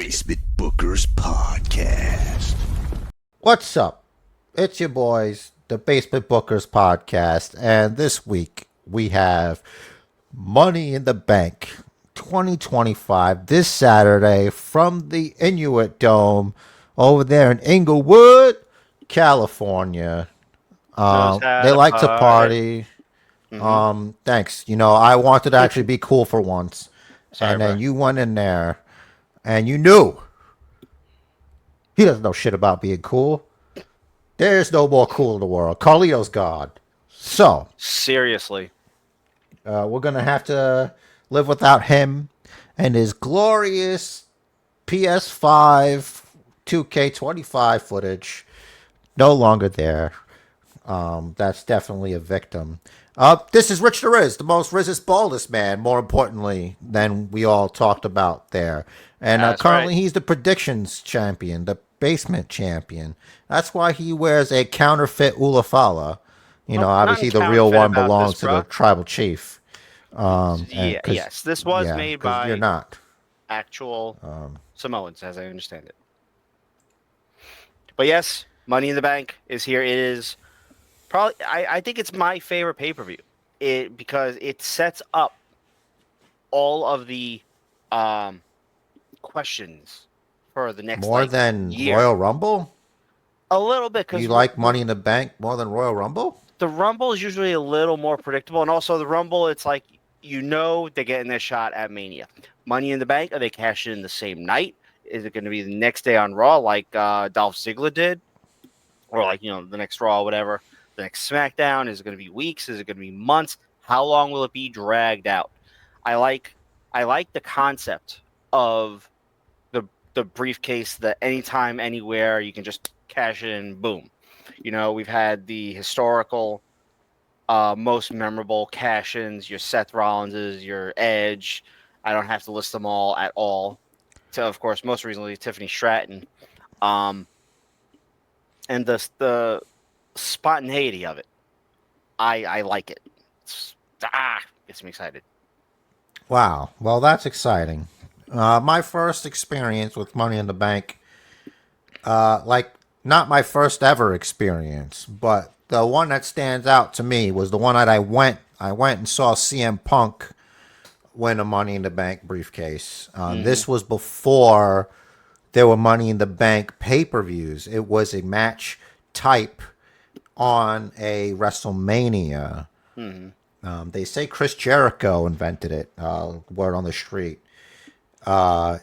Basement Bookers Podcast. What's up? It's your boys, the Basement Bookers Podcast, and this week we have Money in the Bank 2025 this Saturday from the Inuit Dome over there in Inglewood, California. They like to party. Thanks. You know, I wanted to actually be cool for once. Sorry, and then bro. you went in there and you knew he doesn't know shit about being cool. There's no more cool in the world. Carlito's God. So, Seriously. we're going to have to live without him and his glorious PS5 2K25 footage. No longer there. That's definitely a victim. This is Rich the Riz, the most Rizest baldest man, more importantly, than we all talked about there. And That's currently right. he's the predictions champion, the basement champion. That's why he wears a counterfeit Ulafala. You know, Nope, obviously nothing the real counterfeit one about belongs this, to bro. the tribal chief. Yeah, yes, this was made 'cause you're by not. actual Samoans, as I understand it. But yes, Money in the Bank is here. It is probably, I think it's my favorite pay-per-view. Because it sets up all of the questions for the next More than year. Royal Rumble? A little bit, because You like Money in the Bank more than Royal Rumble? the Rumble is usually a little more predictable, and also the Rumble, it's like they're getting their shot at Mania. Money in the Bank, are they cashing in the same night? Is it going to be the next day on Raw, like Dolph Ziggler did, or like the next Raw, or whatever? The next SmackDown, is it going to be weeks? Is it going to be months? How long will it be dragged out? I like the concept of the briefcase, that anytime, anywhere you can just cash it in, boom. We've had the historical, most memorable cash-ins, your Seth Rollinses, your Edge. I don't have to list them all at all. So, of course, most recently, Tiffany Stratton. And the spontaneity of it, I like it. Gets me excited. Wow. Well, that's exciting. My first experience with Money in the Bank, not my first ever experience, but the one that stands out to me was the one that I went and saw CM Punk win a Money in the Bank briefcase. This was before there were Money in the Bank pay-per-views. It was a match type on a WrestleMania. They say Chris Jericho invented it. Word on the street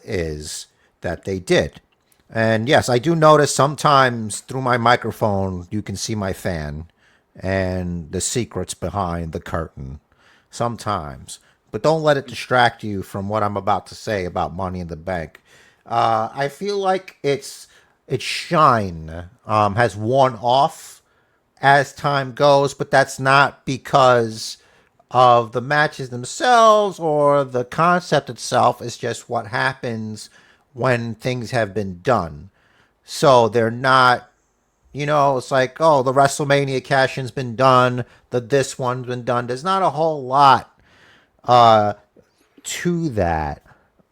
is that they did. And yes, I do notice sometimes through my microphone you can see my fan and the secrets behind the curtain. Sometimes. But don't let it distract you from what I'm about to say about Money in the Bank. I feel like its shine has worn off as time goes, but that's not because of the matches themselves or the concept itself. It's just what happens when things have been done. So they're not, it's like, oh, the WrestleMania cash-in's been done, this one's been done. There's not a whole lot to that.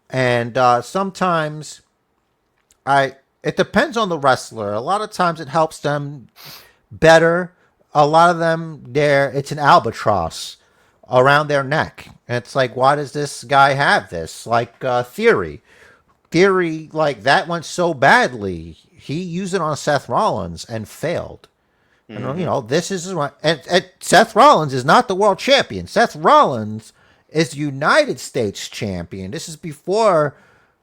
And sometimes it depends on the wrestler. A lot of times it helps them better. A lot of them, it's an albatross around their neck. And it's like, why does this guy have this? Like Theory, like that went so badly. He used it on Seth Rollins and failed. And this is what, and Seth Rollins is not the world champion. Seth Rollins is United States champion. This is before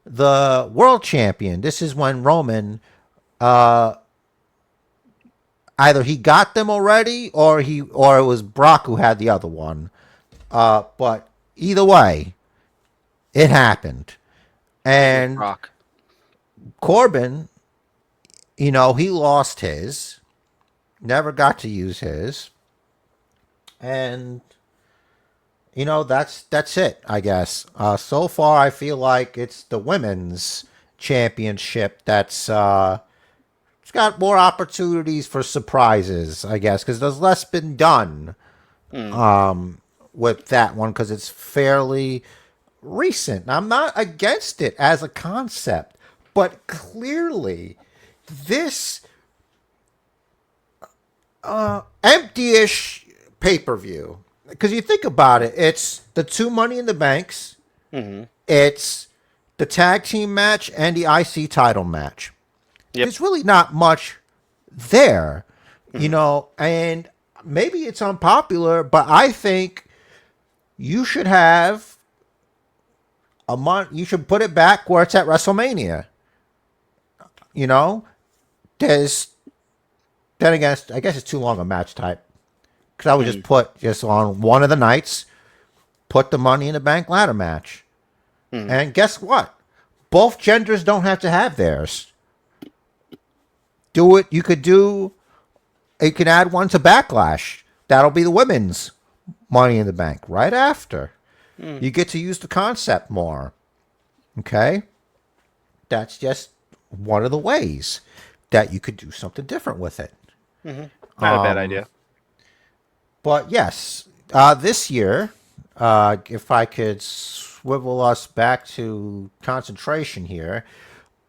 the world champion. This is when Roman, either he got them already or it was Brock who had the other one. But either way, it happened. And Rock. Corbin, he lost his, never got to use his. And that's it, I guess. So far I feel like it's the women's championship that's it's got more opportunities for surprises, I guess, because there's less been done with that one because it's fairly recent. I'm not against it as a concept, But clearly, this empty-ish pay-per-view, because you think about it, it's the two Money in the Banks, it's the tag team match and the IC title match. Yep. There's really not much there, and maybe it's unpopular, but I think you should have a month. You should put it back where it's at WrestleMania. There's then again, I guess it's too long a match type because I would just put on one of the nights, put the Money in the Bank ladder match, and guess what? Both genders don't have to have theirs. Do it. You could add one to Backlash. That'll be the women's Money in the Bank right after. You get to use the concept more. Okay? That's just one of the ways that you could do something different with it. Not a bad idea. But yes, this year, if I could swivel us back to concentration here,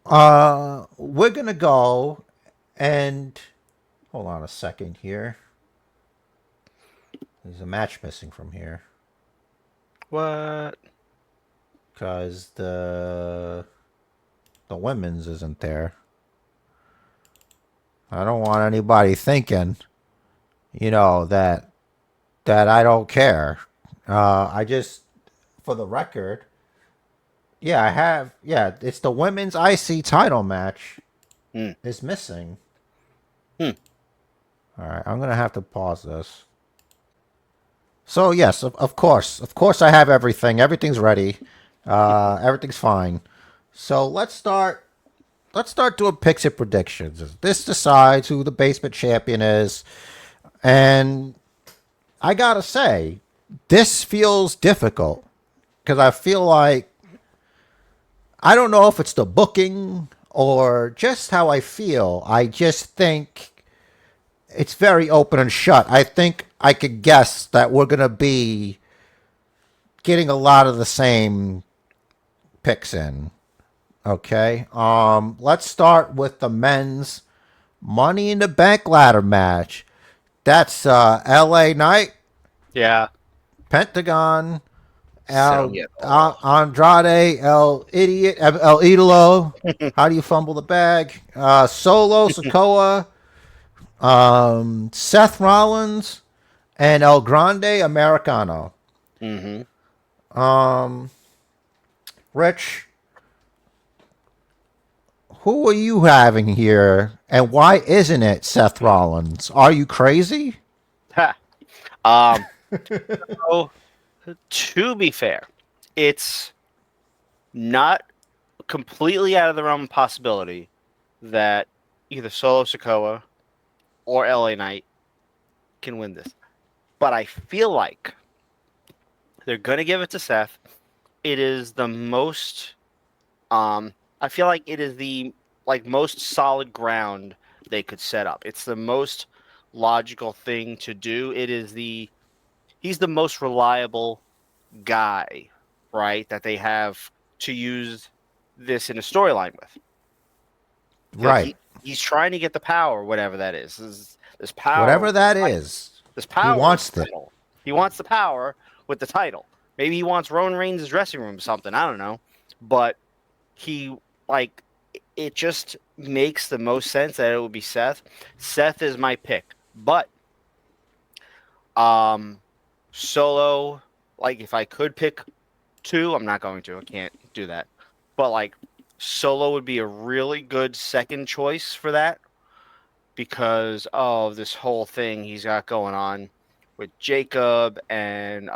we're going to go and... Hold on a second here. There's a match missing from here. What? Because the women's isn't there. I don't want anybody thinking, that I don't care. I just, for the record, it's the women's IC title match is missing. All right, I'm going to have to pause this. So, yes, of course I have everything. Everything's ready. Everything's fine. So, let's start doing picks and predictions. This decides who the basement champion is. And I got to say, this feels difficult because I feel like I don't know if it's the booking or just how I feel. I just think it's very open and shut. I think I could guess that we're going to be getting a lot of the same picks in. Okay. Let's start with the men's Money in the Bank ladder match. That's LA Knight. Yeah. Pentagon. Andrade, El Idolo. How do you fumble the bag? Solo, Sikoa. Seth Rollins and El Grande Americano. Rich, who are you having here, and why isn't it Seth Rollins? Are you crazy? So, to be fair, it's not completely out of the realm of possibility that either Solo Sikoa or LA Knight can win this. But I feel like they're going to give it to Seth. It is the most I feel like it is the most solid ground they could set up. It's the most logical thing to do. He's the most reliable guy, right, that they have to use this in a storyline with. Right. He's trying to get the power, whatever that is. This power, whatever that is. This power. He wants the title. He wants the power with the title. Maybe he wants Roman Reigns' dressing room or something. I don't know. But it just makes the most sense that it would be Seth. Seth is my pick. But Solo, if I could pick two, I'm not going to. I can't do that. But Solo would be a really good second choice for that because of this whole thing he's got going on with Jacob and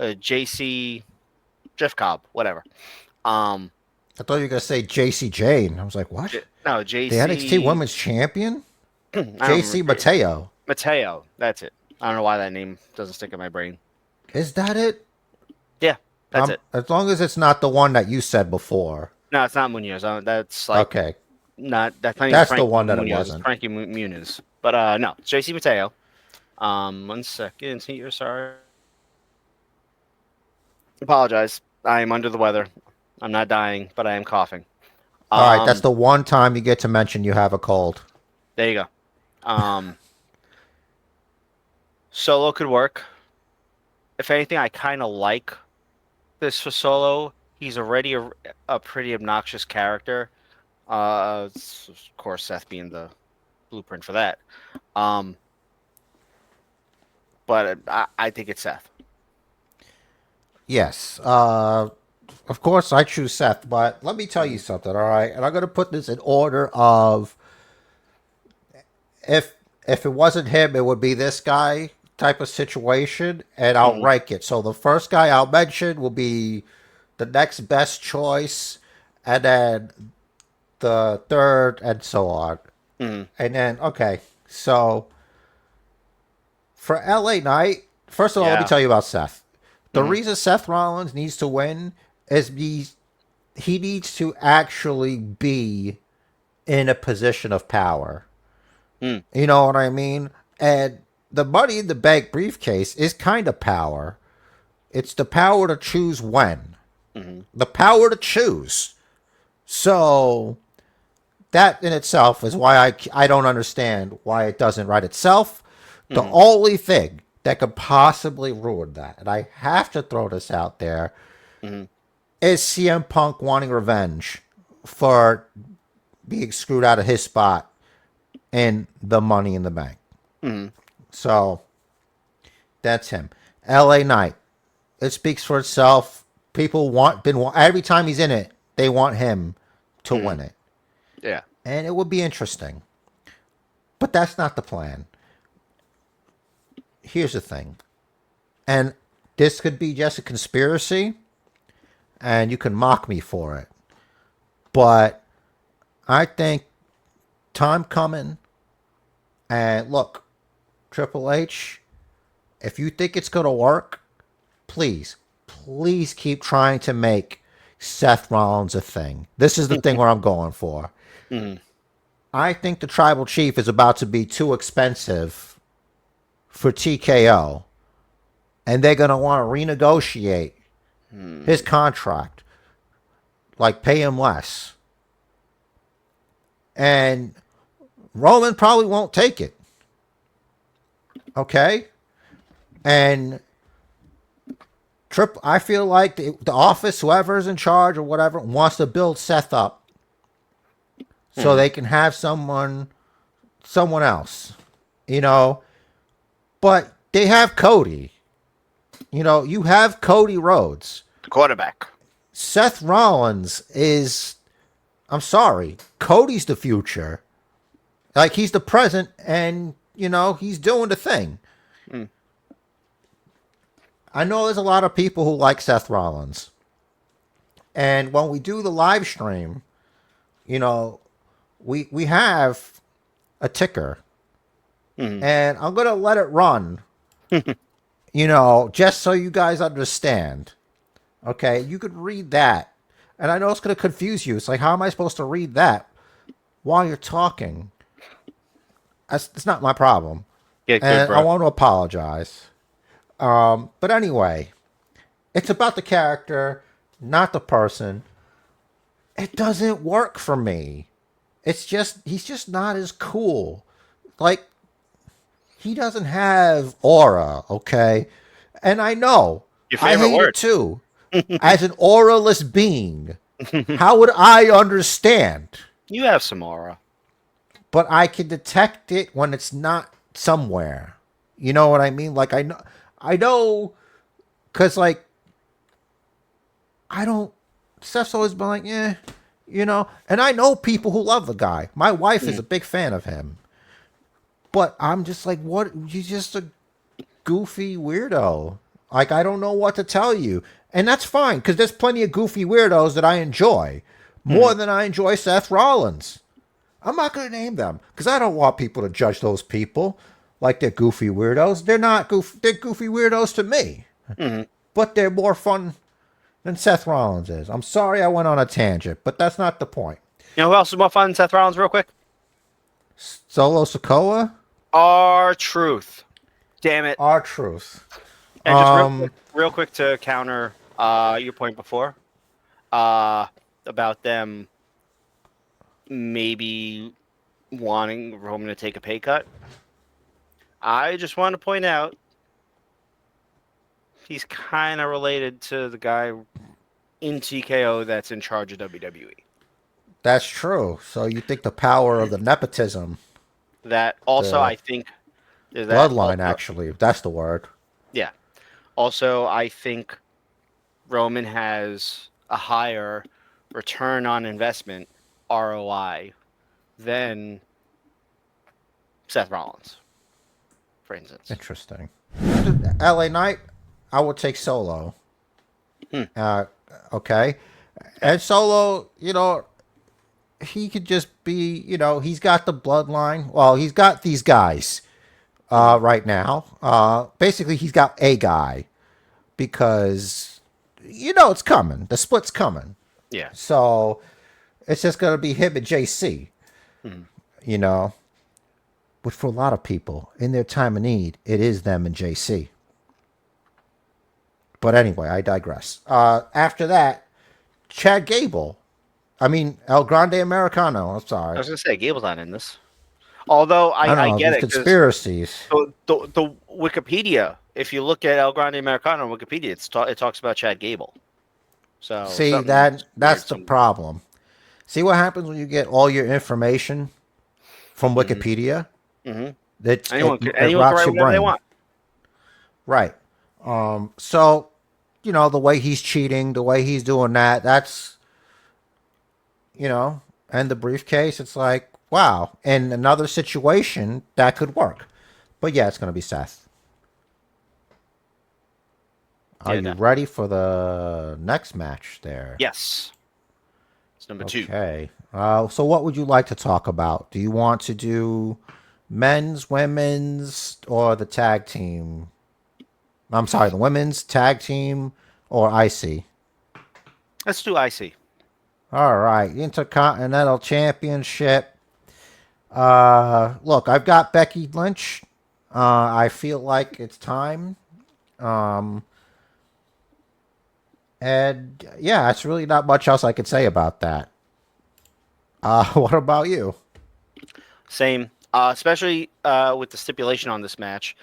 JC, Jeff Cobb, whatever. I thought you were going to say JC Jane. I was like, what? No, JC. The NXT Women's Champion? JC Mateo. Mateo, that's it. I don't know why that name doesn't stick in my brain. Is that it? Yeah, that's it. As long as it's not the one that you said before. No, it's not Munoz. That's okay. That's the one that Munoz. it wasn't. Frankie Muniz. But no, it's JC Mateo. 1 second here. Sorry. Apologize. I'm under the weather. I'm not dying, but I am coughing. All right, that's the one time you get to mention you have a cold. There you go. Solo could work. If anything, I kind of like this for Solo. He's already a pretty obnoxious character. Of course, Seth being the blueprint for that. But I think it's Seth. Yes. Of course, I choose Seth, but let me tell you something, all right? And I'm going to put this in order of if it wasn't him, it would be this guy type of situation, and I'll rank it. So the first guy I'll mention will be the next best choice, and then the third, and so on. And then, okay, so for LA Knight, first of all, let me tell you about Seth. The reason Seth Rollins needs to win is he needs to actually be in a position of power. You know what I mean? And the Money in the Bank briefcase is kind of power. It's the power to choose when. The power to choose. So that in itself is why I don't understand why it doesn't write itself. The only thing that could possibly ruin that, and I have to throw this out there, is CM Punk wanting revenge for being screwed out of his spot in the Money in the Bank. So that's him. LA Knight. It speaks for itself. People every time he's in it, they want him to win it. Yeah. And it would be interesting. But that's not the plan. Here's the thing. And this could be just a conspiracy, and you can mock me for it. But I think time coming, and look, Triple H, if you think it's going to work, please keep trying to make Seth Rollins a thing. This is the thing where I'm going for. I think the Tribal Chief is about to be too expensive for TKO, and they're going to want to renegotiate his contract, like pay him less. And Roman probably won't take it. Okay? And I feel like the office, whoever's in charge or whatever, wants to build Seth up so they can have someone else, you know. But they have Cody. You know, you have Cody Rhodes. The quarterback. Seth Rollins is, I'm sorry, Cody's the future. Like, he's the present, and, you know, he's doing the thing. I know there's a lot of people who like Seth Rollins. And when we do the live stream, you know, we have a ticker. And I'm going to let it run, you know, just so you guys understand. Okay, you could read that. And I know it's going to confuse you. It's like, how am I supposed to read that while you're talking? It's not my problem. Yeah, good, And bro. I want to apologize. But anyway, it's about the character, not the person. It doesn't work for me. It's just, he's just not as cool. Like, he doesn't have aura, okay? And I know. Your I favorite hate word. it too. As an auraless being, how would I understand? You have some aura. But I can detect it when it's not somewhere. You know what I mean? Like, I know, because, like, Seth's always been like, yeah, you know, and I know people who love the guy. My wife is a big fan of him. But I'm just like, what? He's just a goofy weirdo. Like, I don't know what to tell you. And that's fine, because there's plenty of goofy weirdos that I enjoy. More than I enjoy Seth Rollins. I'm not going to name them, because I don't want people to judge those people like they're goofy weirdos. They're not goofy. They're goofy weirdos to me. But they're more fun than Seth Rollins is. I'm sorry I went on a tangent, but that's not the point. You know who else is more fun than Seth Rollins, real quick? Solo Sikoa? R-Truth. Damn it. R-Truth. And just real quick to counter your point before. about them maybe wanting Roman to take a pay cut. I just want to point out he's kind of related to the guy in TKO that's in charge of WWE. That's true. So you think the power of the nepotism, That also, the I think that bloodline, also, actually, that's the word. yeah. Also, I think Roman has a higher return on investment ROI than Seth Rollins, for instance. Interesting. LA Knight, I would take Solo. Okay. And Solo, he could just be, he's got the bloodline. Well, he's got these guys right now. Basically, he's got a guy because, it's coming. The split's coming. Yeah. So it's just going to be him and JC, But for a lot of people, in their time of need, it is them and JC. But anyway, I digress. After that, Chad Gable. El Grande Americano. I'm sorry. I was going to say, Gable's not in this. Although I don't know, I get these it. Conspiracies. The Wikipedia, if you look at El Grande Americano on Wikipedia, it talks about Chad Gable. So see, that's the problem. See what happens when you get all your information from Wikipedia? Mm-hmm. That Anyone can rots write your whatever they brain. want. Right. So, the way he's cheating, the way he's doing that's, and the briefcase, it's like, wow. In another situation, that could work. But yeah, it's going to be Seth. Are you ready for the next match there? Yes. It's number 2. Okay. So what would you like to talk about? Do you want to do men's, women's, or the tag team? I'm sorry, the women's tag team or IC? Let's do IC. All right. Intercontinental Championship. Look, I've got Becky Lynch. I feel like it's time. And yeah, it's really not much else I could say about that. What about you? Same. Especially with the stipulation on this match.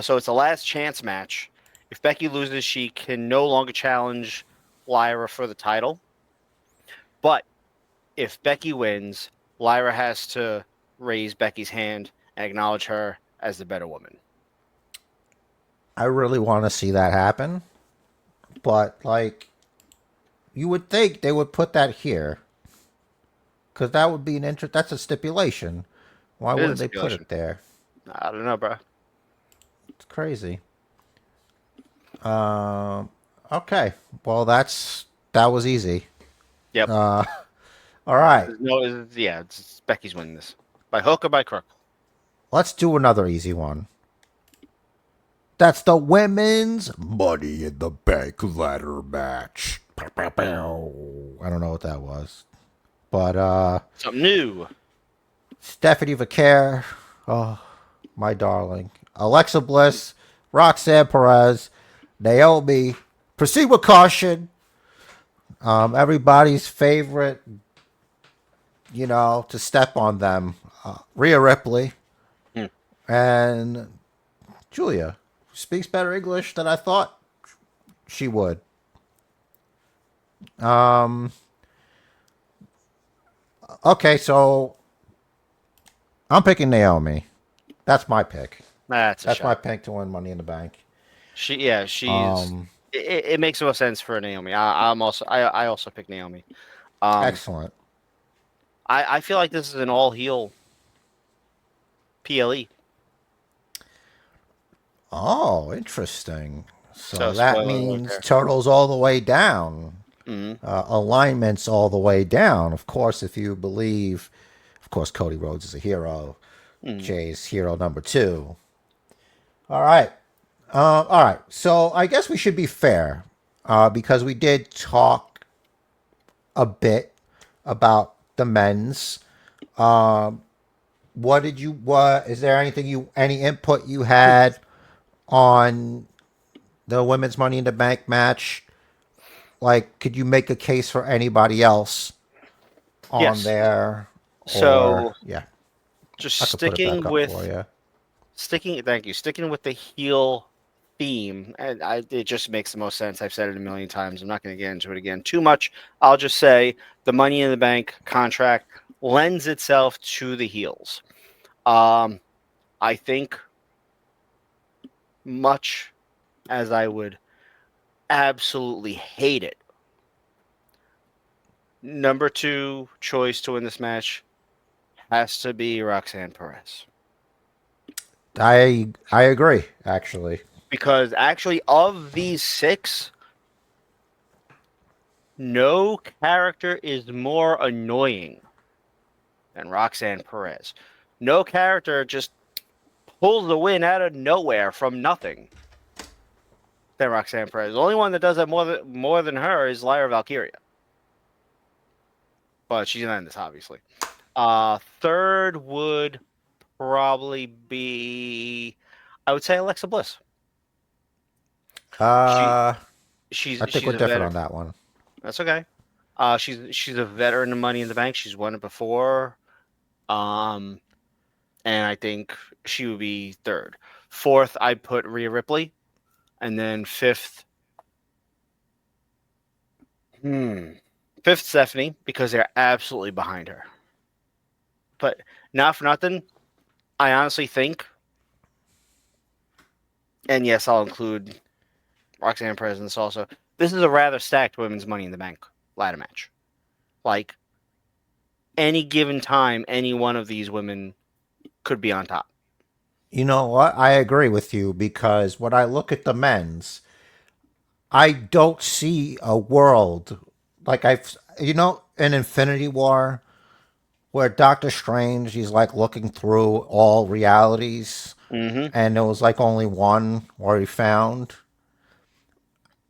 So it's a last chance match. If Becky loses, she can no longer challenge Lyra for the title. But if Becky wins, Lyra has to raise Becky's hand and acknowledge her as the better woman. I really want to see that happen. But, you would think they would put that here. Because that would be that's a stipulation. Why wouldn't they put it there? I don't know, bro. It's crazy. Okay. Well, that was easy. Yep. All right. It's Becky's winning this. By hook or by crook. Let's do another easy one. That's the women's Money in the Bank ladder match. I don't know what that was. But, something new. Stephanie Vaquer. Oh, my darling. Alexa Bliss. Roxanne Perez. Naomi. Proceed with caution. Everybody's favorite, to step on them. Rhea Ripley. And Julia. Speaks better English than I thought she would. Okay, so I'm picking Naomi. That's my pick. That's my pick to win Money in the Bank. She's. It makes no sense for Naomi. I also pick Naomi. Excellent. I feel like this is an all heel PLE. Oh, interesting. So So that spoiler means alert. totals all the way down. Mhm. Alignments all the way down. Of course, if you believe, Cody Rhodes is a hero. Jay's hero number 2. All right. All right. So I guess we should be fair because we did talk a bit about the men's. Is there any input you had on the women's Money in the Bank match? like, could you make a case for anybody else on Yes. there? Or So yeah, just I could put it back up for you. thank you, sticking with the heel theme, and it just makes the most sense. I've said it a million times. I'm not going to get into it again too much. I'll just say the Money in the Bank contract lends itself to the heels. I think, much as I would absolutely hate it, number 2 choice to win this match has to be Roxanne Perez. I agree, actually. Because actually, of these 6, no character is more annoying than Roxanne Perez. No character just pulls the win out of nowhere from nothing than Roxanne Perez. The only one that does that more than her is Lyra Valkyria. But she's not in this, obviously. Third would probably be, I would say, Alexa Bliss. She I she's think she's we're a different veteran. on that one. That's okay. She's a veteran of Money in the Bank. She's won it before. And I think she would be third. Fourth, I'd put Rhea Ripley, and then fifth, Stephanie, because they're absolutely behind her. But not for nothing, I honestly think, and yes, I'll include Roxanne Perez in this also. This is a rather stacked women's Money in the Bank ladder match. Like, any given time, any one of these women could be on top. You know what? I agree with you because when I look at the men's, I don't see a world like in Infinity War where Doctor Strange he's like looking through all realities Mm-hmm. and there was like only one where he found.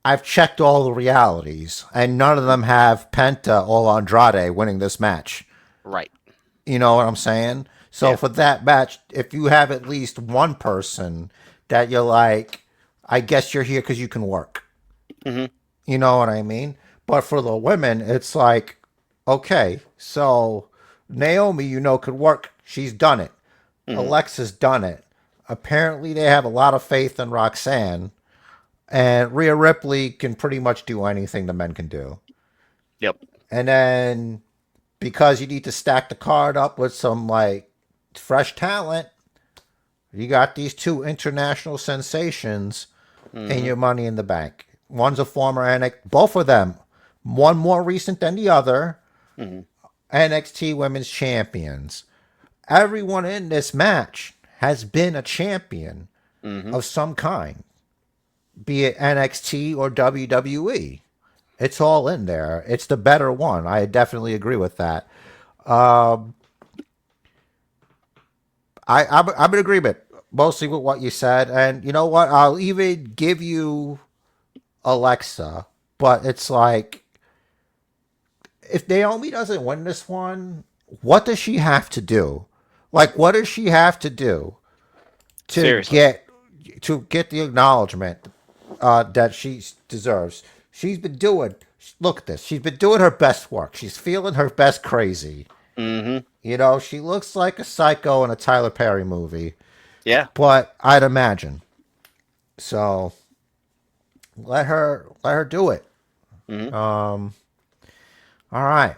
I've checked all the realities and none of them have Penta or Andrade winning this match. Right. You know what I'm saying? So Yeah. for that match, if you have at least one person that you're like, I guess you're here because you can work. Mm-hmm. You know what I mean? But for the women, it's like, okay, so Naomi, could work. She's done it. Mm-hmm. Alexa's done it. Apparently, they have a lot of faith in Roxanne. And Rhea Ripley can pretty much do anything the men can do. Yep. And then because you need to stack the card up with some like fresh talent, you got these 2 international sensations in your Money in the Bank. One's a former NXT, both of them, one more recent than the other, NXT Women's Champions. Everyone in this match has been a champion of some kind, be it NXT or WWE. It's all in there. It's the better one. I definitely agree with that. I'm in agreement mostly with what you said, and you know what? I'll even give you Alexa, but it's like if Naomi doesn't win this one, what does she have to do? Like, what does she have to do to Seriously. get the acknowledgement that she deserves? She's been doing. Look at this. She's been doing her best work. She's feeling her best crazy. Mm-hmm. She looks like a psycho in a Tyler Perry movie, Yeah. but I'd imagine. So let her do it. Mm-hmm. All right.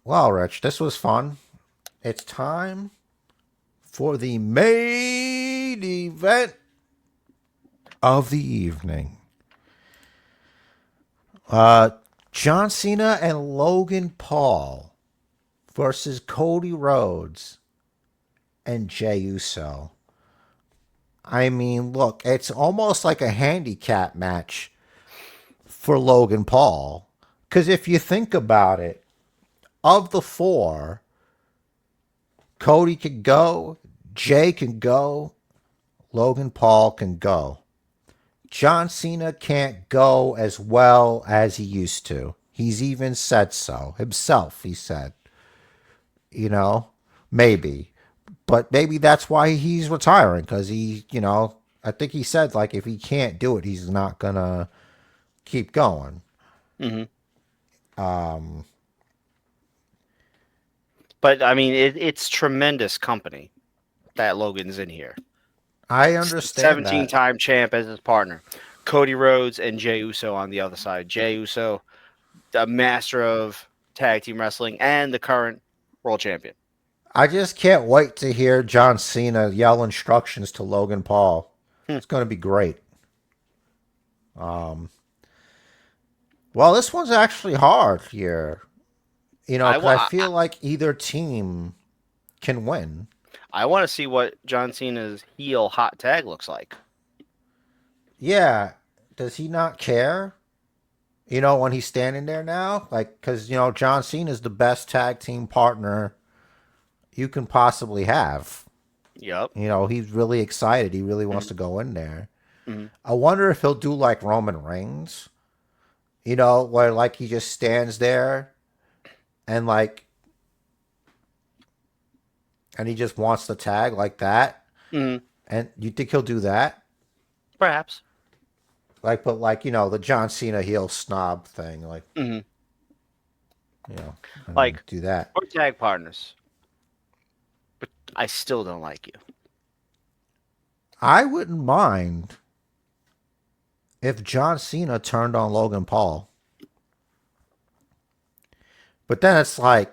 Well, Rich, this was fun. It's time for the main event of the evening. John Cena and Logan Paul versus Cody Rhodes and Jey Uso. I mean, look, it's almost like a handicap match for Logan Paul. Because if you think about it, of the 4, Cody can go, Jay can go, Logan Paul can go. John Cena can't go as well as he used to. He's even said so himself, he said. Maybe. But maybe that's why he's retiring, because I think he said, like, if he can't do it, he's not going to keep going. Hmm. Um, But I mean, it's tremendous company that Logan's in here. I understand that. 17-time champ as his partner. Cody Rhodes and Jey Uso on the other side. Jey Uso, the master of tag team wrestling and the current world champion. I just can't wait to hear John Cena yell instructions to Logan Paul. Hmm. It's going to be great. Well, this one's actually hard here. You know, I, 'cause I wa- feel like either team can win. I want to see what John Cena's heel hot tag looks like. Yeah. Does he not care? You know, when he's standing there now? Like, because, you know, John Cena is the best tag team partner you can possibly have. Yep. You know, he's really excited. He really wants to go in there. Mhm. I wonder if he'll do like Roman Reigns, you know, where like he just stands there and like, and he just wants the tag like that. Mhm. And you think he'll do that? Perhaps. Like, but like, you know, the John Cena heel snob thing, like, Hmm. you know, and then Like, do that. we're tag partners, but I still don't like you. I wouldn't mind if John Cena turned on Logan Paul. But then it's like,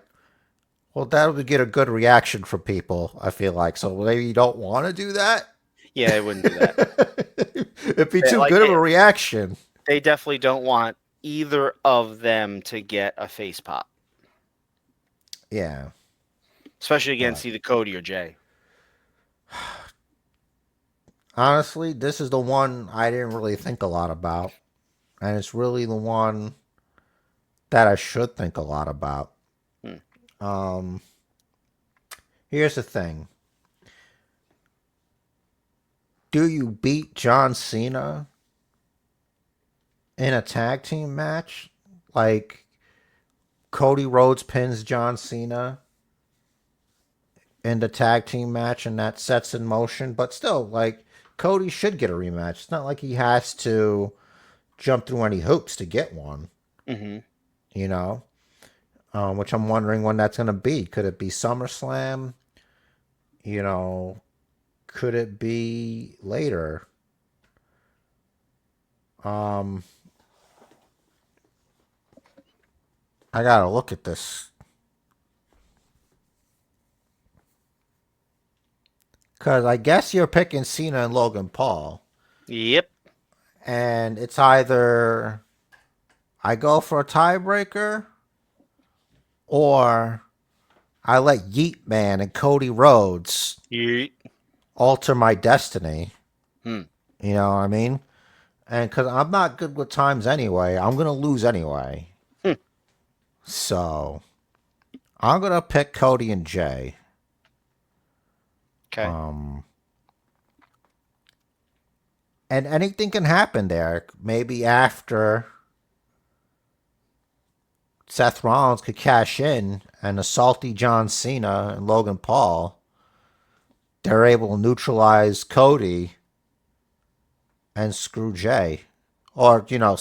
well, that would get a good reaction from people, I feel like. So maybe you don't want to do that? Yeah, they wouldn't do that. It'd be too Like, good of a reaction. they definitely don't want either of them to get a face pop, Yeah. especially against But either Cody or Jay. honestly, this is the one I didn't really think a lot about. And it's really the one that I should think a lot about. Hmm. Um, Here's the thing. Do you beat John Cena in a tag team match? Like Cody Rhodes pins John Cena in the tag team match and that sets in motion, but still, like, Cody should get a rematch. It's not like he has to jump through any hoops to get one, Hmm. you know? Which I'm wondering when that's going to be. Could it be SummerSlam? You know, could it be later? Um, I gotta look at this. Because I guess you're picking Cena and Logan Paul. Yep. And it's either I go for a tiebreaker or I let Yeet Man and Cody Rhodes Yep. alter my destiny. Hmm. You know what I mean? And because I'm not good with times anyway, I'm going to lose anyway. Hmm. So I'm going to pick Cody and Jay. Okay. And anything can happen there. Maybe after Seth Rollins could cash in and a salty John Cena and Logan Paul, they're able to neutralize Cody and screw Jay. Or, you know,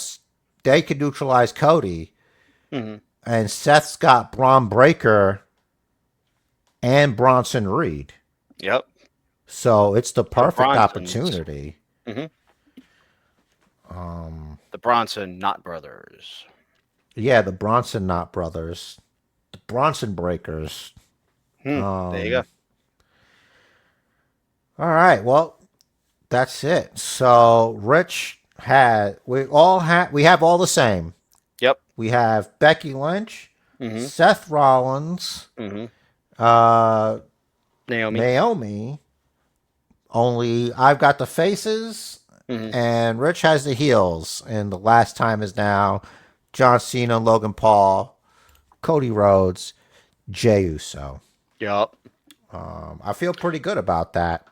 they could neutralize Cody. Hmm. And Seth's got Braun Breaker and Bronson Reed. Yep. So it's the The perfect Bronsons. opportunity. Hmm. The Bronson Not Brothers. Yeah, the Bronson Knot brothers. The Bronson Breakers. There you go. All right, well, that's it. So Rich had we have all the same. Yep. We have Becky Lynch, Hmm. Seth Rollins, Hmm. uh, Naomi. Naomi. Only I've got the faces, Hmm. and Rich has the heels. And the last time is now John Cena, Logan Paul, Cody Rhodes, Jey Uso. Yep. I feel pretty good about that.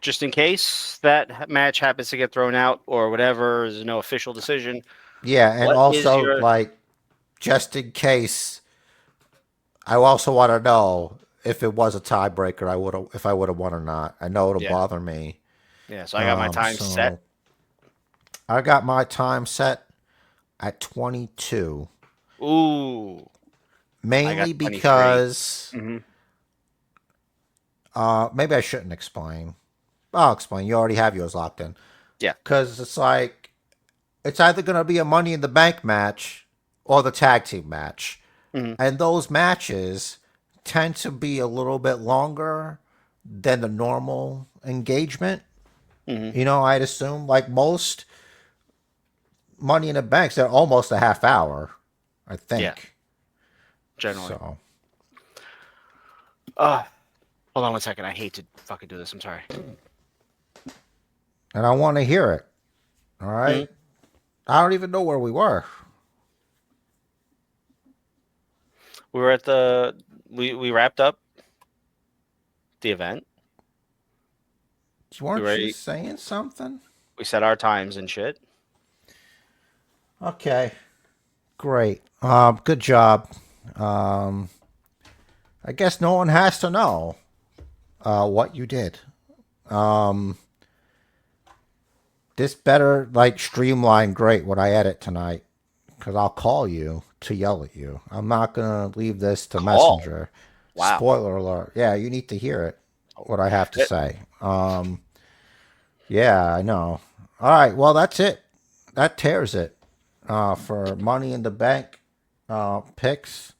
Just in case that match happens to get thrown out or whatever, there's no official decision. Yeah, and What is also your like just in case, I also want to know if it was a tiebreaker. If I would have won or not. I know it'll Yeah. bother me. Yeah, so I got my time set. So I got my time set, at 22. Ooh, I got Mainly 23. because Mm-hmm. maybe I shouldn't explain. I'll explain. You already have yours locked in. Yeah. Because it's like, it's either going to be a Money in the Bank match or the tag team match. Mm-hmm. And those matches tend to be a little bit longer than the normal engagement. Mm-hmm. You know, I'd assume like most Money in the Banks, they're almost a half hour, I Yeah. think. Generally. So, Hold on 1 second. I hate to fucking do this. I'm sorry. and I want to hear it. All Mm-hmm. right. I don't even know where we were. We were at the. We wrapped up the event. We Weren't you ready. saying something? We set our times and shit. Okay. Great. Good job. Um, I guess no one has to know what you did. Um, this better like streamline great what I edit tonight, because I'll call you to yell at you. I'm not gonna leave this to Call. Messenger. Wow. Spoiler alert. Yeah, you need to hear it. What I have to It- say. Yeah, I know. All right. Well, that's it. That tears it for Money in the Bank picks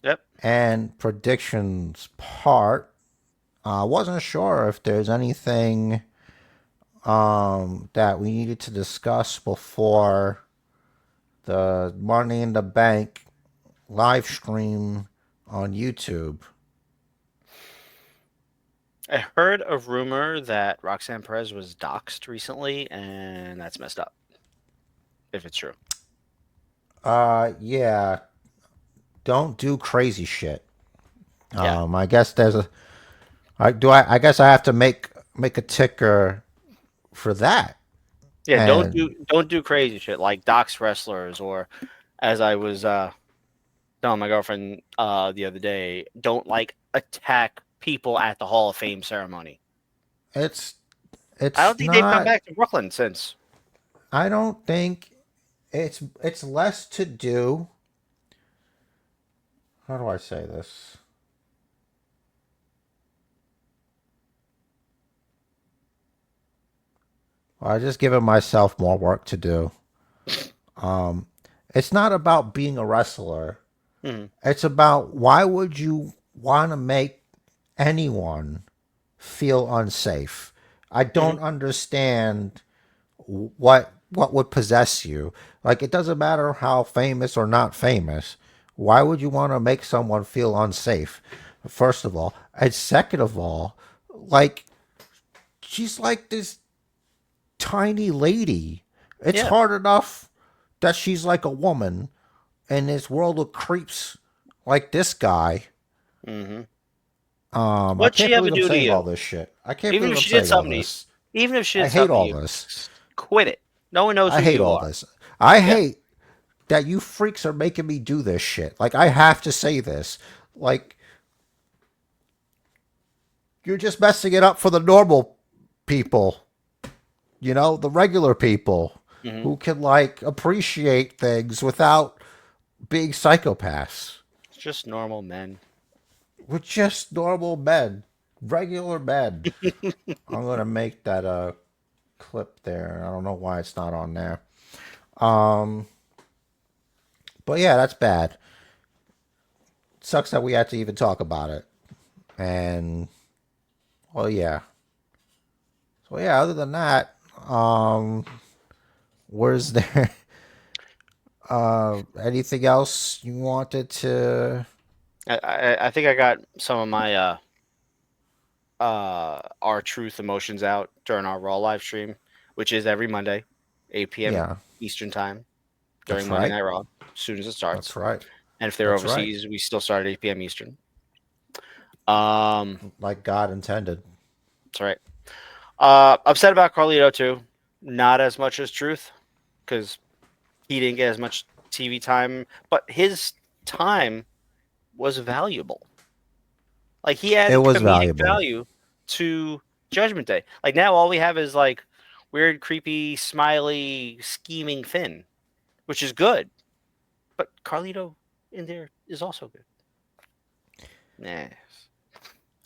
Yep. and predictions part. I wasn't sure if there's anything that we needed to discuss before the Money in the Bank live stream on YouTube. I heard a rumor that Roxanne Perez was doxxed recently, and that's messed up. If it's true. Yeah, don't do crazy shit. Yeah. I guess there's a. I guess I have to make a ticker for that. Yeah. And Don't do crazy shit like dox wrestlers, or as I was telling my girlfriend the other day, don't like attack people at the Hall of Fame ceremony. it's I it's don't think they've come not. back to Brooklyn since. I don't think it's less to do. How do I say this? Well, I just given myself more work to do. Um, it's not about being a wrestler. Mhm. It's about why would you want to make anyone feel unsafe? I don't Mhm. understand what would possess you. Like it doesn't matter how famous or not famous. Why would you want to make someone feel unsafe? First of all, and second of all, like she's like this tiny lady. It's Yeah. hard enough that she's like a woman in this world of creeps like this guy. Hmm. I What'd she can't ever believe I'm do to saying all you? this shit. I can't Even believe if I'm she did saying all something to you, this. even if she I did hate something to all you, this. quit it. No one knows I who hate you all are. this. I Yeah. hate that you freaks are making me do this shit. Like I have to say this. Like you're just messing it up for the normal people. You know, the regular people Hmm. who can like appreciate things without being psychopaths. It's just normal men. We're just normal men, regular men. I'm gonna make that clip there. I don't know why it's not on there. Um, but yeah, that's bad. Sucks that we had to even talk about it. And well, yeah. So yeah, other than that, um, was there anything else you wanted to? I think I got some of my our truth emotions out during our Raw live stream, which is every Monday, 8 p.m. Yeah, Eastern time during that's Monday right. Night Raw, as soon as it starts. That's right. And if they're That's right. overseas, we still start at 8 p.m. Eastern. Um, Like God intended. that's right. Upset about Carlito too. Not as much as Truth, because he didn't get as much TV time, but his time was valuable. Like he It added was comedic valuable. value to Judgment Day. Like now, all we have is like weird, creepy, smiley, scheming Finn. which is good. But Carlito in there is also good. Nah.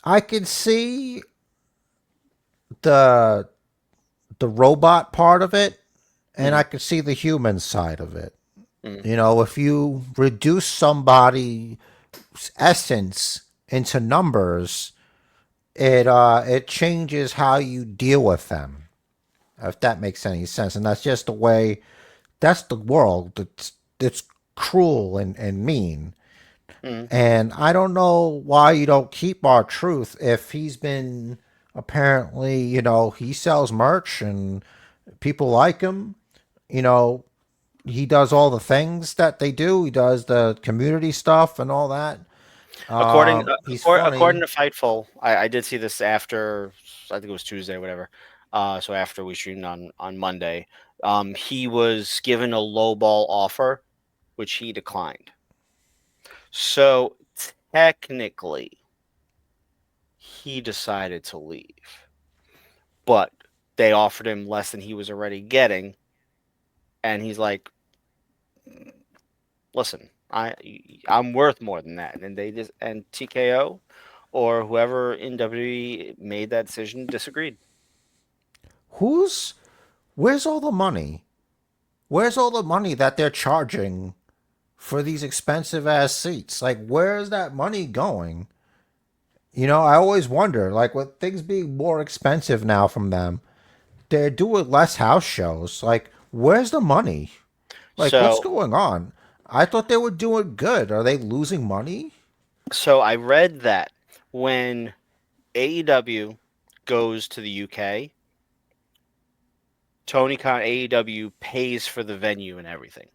I can see the the robot part of it, and I Mhm. can see the human side of it. Mhm. You know, if you reduce somebody's essence into numbers, it changes how you deal with them. If that makes any sense, and that's just the way. That's the world. It's cruel and mean. Mhm. And I don't know why you don't keep our truth if he's been apparently, he sells merch and people like him. You know, he does all the things that they do. He does the community stuff and all that. He's According funny. to Fightful, I did see this after, I think it was Tuesday, whatever. So after we streamed on Monday, he was given a lowball offer, which he declined. So technically, he decided to leave, but they offered him less than he was already getting, and he's like, "Listen, I'm worth more than that." And TKO or whoever in WWE made that decision disagreed. Who's where's all the money? Where's all the money that they're charging for these expensive ass seats? Like, where's that money going? I always wonder, like, with things being more expensive now from them, they're doing less house shows. Like, where's the money? Like, what's So, going on? I thought they were doing good. Are they losing money? so I read that when AEW goes to the UK, Tony Khan AEW pays for the venue and everything.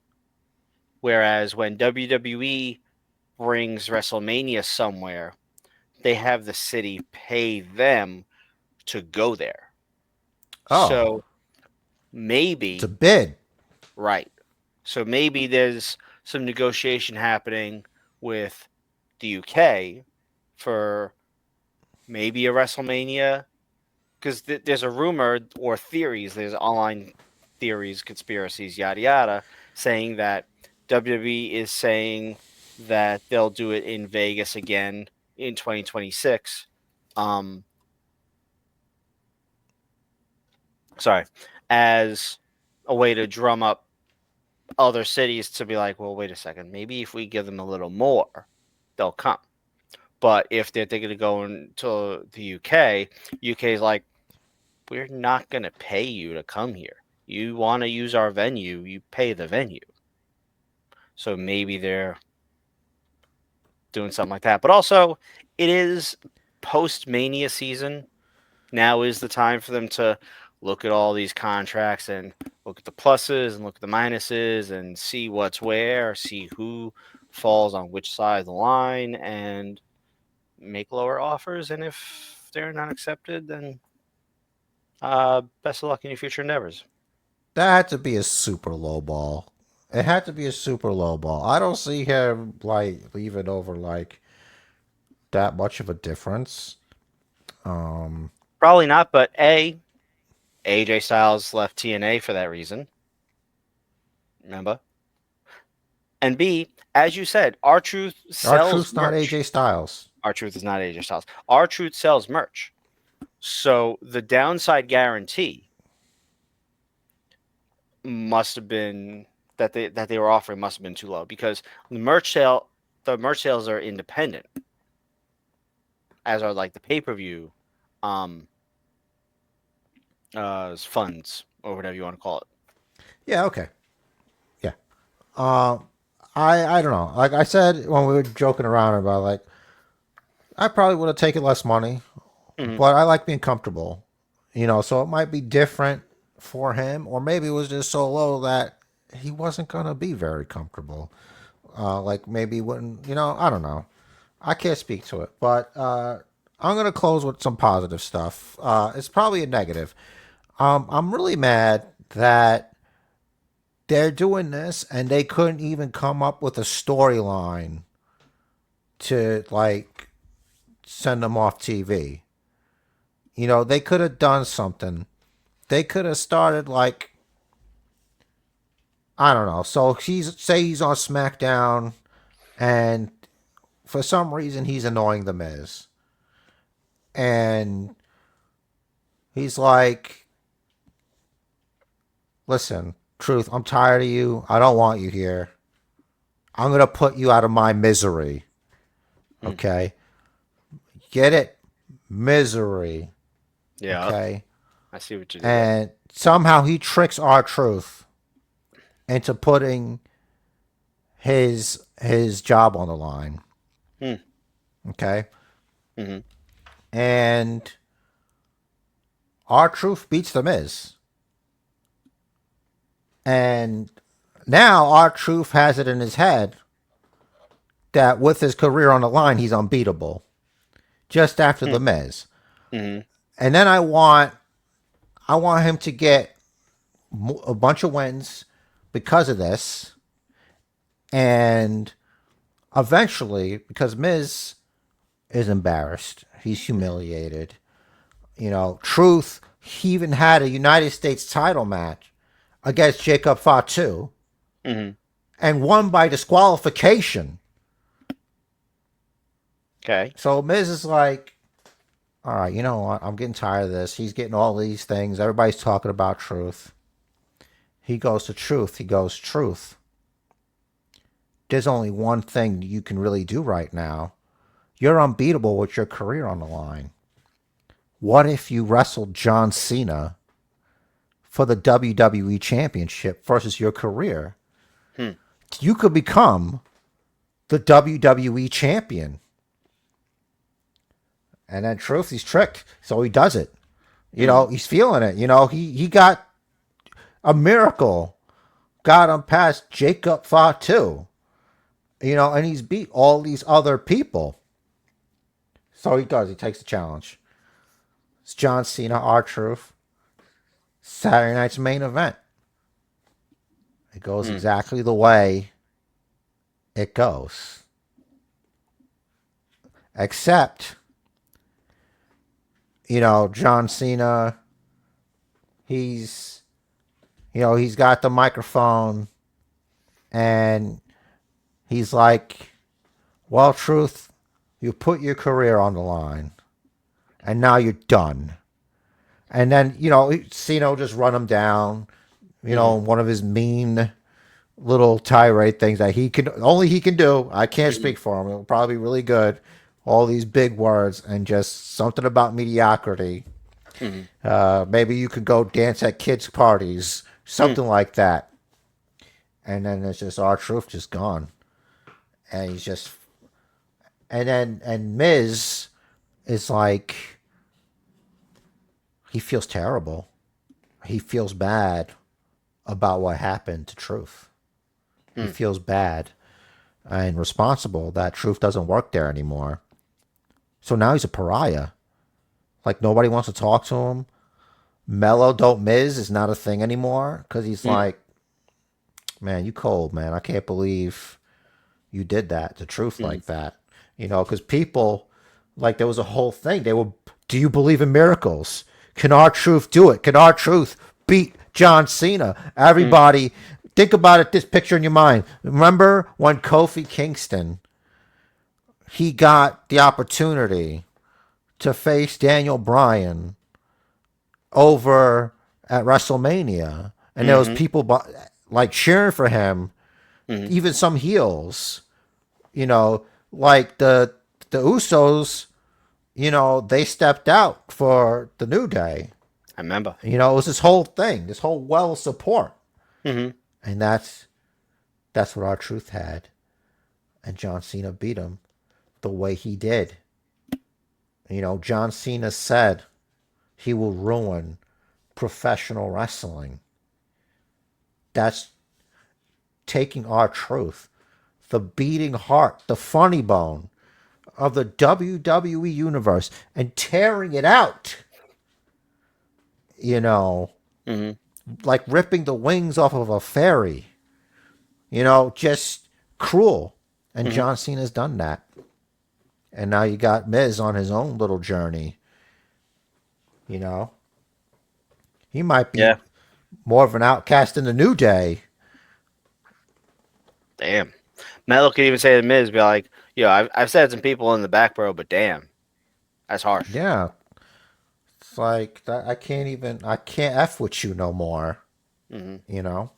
Whereas when WWE brings WrestleMania somewhere, they have the city pay them to go there. Oh, So it's a maybe, bid. right. So maybe there's some negotiation happening with the UK for maybe a WrestleMania, because there's a rumor or theories, there's online theories, conspiracies, yada yada, saying that WWE is saying that they'll do it in Vegas again in 2026. Um, sorry, as a way to drum up other cities to be like, well, wait a second, maybe if we give them a little more, they'll come. But if they're thinking of going to the UK, UK is like, we're not going to pay you to come here. You want to use our venue, you pay the venue. So maybe they're doing something like that. But also, it is post Mania season. Now is the time for them to look at all these contracts and look at the pluses and look at the minuses and see what's where, see who falls on which side of the line, and make lower offers. And if they're not accepted, then best of luck in your future endeavors. That had to be a super low ball. It had to be a super low ball. I don't see him like leaving over like that much of a difference. Um, Probably not, but AJ Styles left TNA for that reason. Remember? And B, as you said, our truth our sells truth's not merch. AJ Styles. Our truth is not AJ Styles. Our truth sells merch. So the downside guarantee must have been that they were offering must have been too low, because the merch sales are independent, as are like the pay-per-view um funds or whatever you want to call it. Yeah, okay. Yeah. Uh, I don't know. Like I said when we were joking around about like I probably would have taken less money, Mhm. but I like being comfortable. So it might be different for him, or maybe it was just so low that he wasn't gonna be very comfortable. Like maybe he wouldn't. I don't know. I can't speak to it, but I'm gonna close with some positive stuff. It's probably a negative. I'm really mad that they're doing this and they couldn't even come up with a storyline to like send them off TV. They could have done something. They could have started like I don't know. So he's on SmackDown, and for some reason he's annoying the Miz, and he's like, "Listen, Truth, I'm tired of you. I don't want you here. I'm gonna put you out of my misery. Okay, get it, misery. Yeah. Okay." I see what you did. And somehow he tricks R-Truth into putting his job on the line. Okay. Mm-hmm. And R-Truth beats the Miz. And now R-Truth has it in his head that with his career on the line, he's unbeatable. Just after the Miz. Mm-hmm. And then I want him to get a bunch of wins because of this. And eventually, because Miz is embarrassed, he's humiliated. You know, Truth, he even had a United States title match against Jacob Fatu and won by disqualification. Okay. So Miz is like, all right, you know what? I'm getting tired of this. He's getting all these things. Everybody's talking about Truth. He goes to Truth. He goes, Truth, there's only one thing you can really do right now. You're unbeatable with your career on the line. What if you wrestled John Cena for the WWE Championship versus your career? You could become the WWE Champion. And then Truth, he's tricked. So he does it. You know, he's feeling it. You know, he got a miracle. Got him past Jacob Fatu. You know, and he's beat all these other people. So he does. He takes the challenge. It's John Cena, R-Truth. Saturday night's main event. It goes exactly the way it goes. Except, you know, John Cena, he's got the microphone and he's like, well, Truth, you put your career on the line and now you're done. And then, you know, Cena will just run him down, you know, one of his mean little tirade things that he can do. I can't speak for him. It'll probably be really good. All these big words and just something about mediocrity. Maybe you could go dance at kids' parties, something like that. And then it's just R-Truth just gone. And he's just, and Miz is like, he feels terrible. He feels bad about what happened to Truth. He feels bad and responsible that Truth doesn't work there anymore. So now he's a pariah. Like, nobody wants to talk to him. Mellow Dope Miz is not a thing anymore because he's like, man, you cold, man. I can't believe you did that to Truth like that. You know, because people, like, there was a whole thing. They were, do you believe in miracles? Can R-Truth do it? Can R-Truth beat John Cena? Everybody, think about it, this picture in your mind. Remember when Kofi Kingston, he got the opportunity to face Daniel Bryan over at WrestleMania, and there was people like cheering for him, even some heels, you know, like the Usos, you know, they stepped out for the New Day. I remember. You know, it was this whole thing, this whole well of support. And that's what R-Truth had. And John Cena beat him the way he did. You know, John Cena said he will ruin professional wrestling. That's taking R-Truth, the beating heart, the funny bone of the WWE universe, and tearing it out. You know, like ripping the wings off of a fairy. You know, just cruel. And John Cena's done that. And now you got Miz on his own little journey. You know, he might be more of an outcast in the New Day Damn. Melo could even say to the Miz, be like, yo, I've said some people in the back, bro, but damn, that's harsh. Yeah. It's like that. I can't F with you no more, Hmm. you know?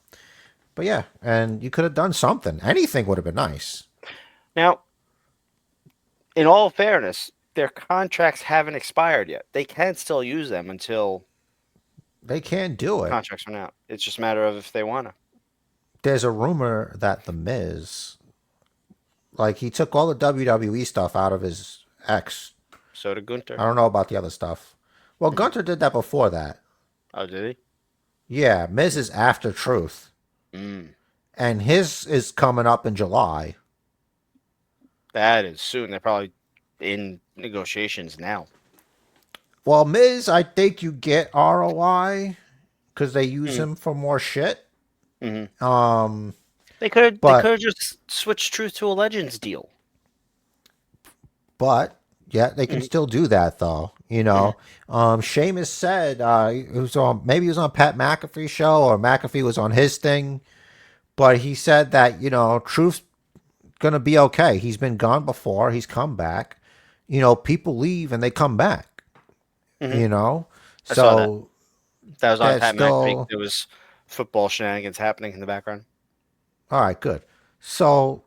But yeah, and you could have done something. Anything would have been nice. Now, in all fairness, their contracts haven't expired yet. They can still use them until They can't do it. contracts run out. It's just a matter of if they want to. There's a rumor that The Miz, like, he took all the WWE stuff out of his ex. So did Gunther. I don't know about the other stuff. Well, Gunter did that before that. Oh, did Yeah, Miz is after Truth. he? And his is coming up in July. That is soon. They're probably in negotiations now. Well, Miz, I think you get ROI because they use him for more shit. Mm-hmm. They could but- have just switched Truth to a Legends deal. But yeah, they can still do that though. You know, Sheamus said it was on, maybe he was on Pat McAfee's show or McAfee was on his thing, but he said that, you know, Truth's gonna be okay. He's been gone before. He's come back. You know, people leave and they come back. You know, I saw so that was on that's Pat still- McAfee. There was football shenanigans happening in the background. all right, good. So,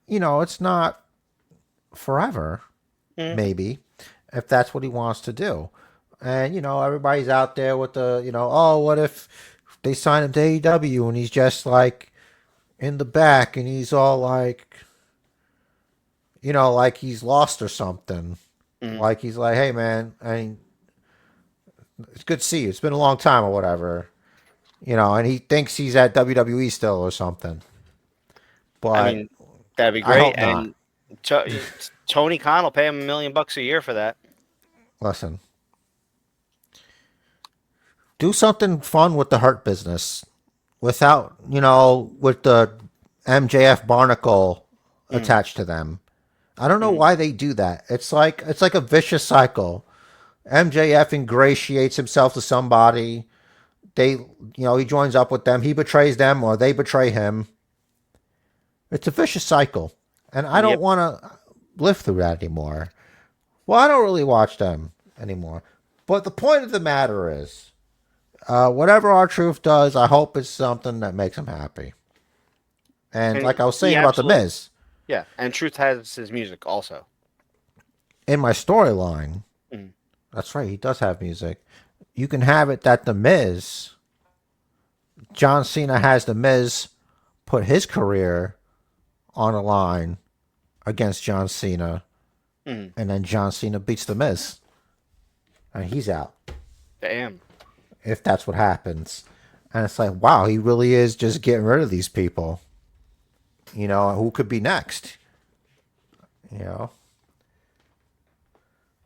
you know, it's not forever, maybe, if that's what he wants to do. And, you know, everybody's out there with the, you know, oh, what if they sign him to AEW and he's just like in the back and he's all like, you know, like he's lost or something. Like he's like, hey, man, I mean, it's good to see you. It's been a long time or whatever. You know, and he thinks he's at WWE still or something. But I mean, that'd be I great. hope not. And Tony Khan will pay him $1 million a year for that. listen, do something fun with the Hurt Business without, you know, with the MJF barnacle attached to them. I don't know why they do that. It's like a vicious cycle. MJF ingratiates himself to somebody. They, you know, he joins up with them. He betrays them or they betray him. It's a vicious cycle. And I don't want to live through that anymore. Well, I don't really watch them anymore. But the point of the matter is, whatever R-Truth does, I hope it's something that makes him happy. And like I was saying about The Miz, Yeah, and Truth has his music also. in my storyline, that's right, he does have music. You can have it that The Miz, John Cena has The Miz put his career on a line against John Cena, and then John Cena beats The Miz, and he's out. Damn. If that's what happens. And it's like, wow, he really is just getting rid of these people. You know, who could be next? You know?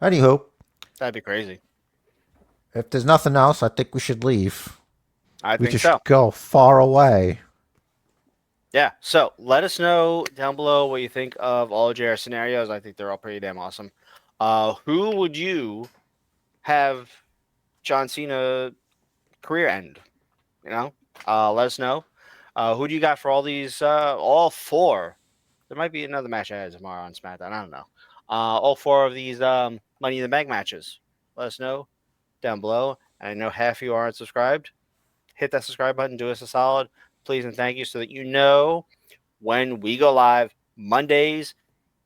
Anywho, That'd be crazy. if there's nothing else, I think we should leave. I We think just so. should go far away. Yeah. So let us know down below what you think of all JR scenarios. I think they're all pretty damn awesome. Who would you have John Cena career end? You know, let us know. Who do you got for all these? All four. There might be another match added tomorrow on SmackDown. I don't know. All four of these Money in the Bank matches. Let us know down below. And I know half of you aren't subscribed. Hit that subscribe button. Do us a solid, please, and thank you, so that you know when we go live Mondays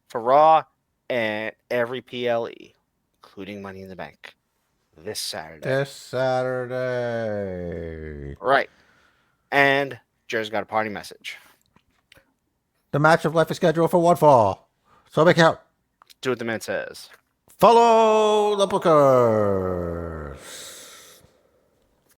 for Raw and every PLE, including Money in the Bank, this Saturday. This Saturday. Right. And Jer's got a party message. The match of life is scheduled for one fall. So make out. Do what the man says. Follow the booker.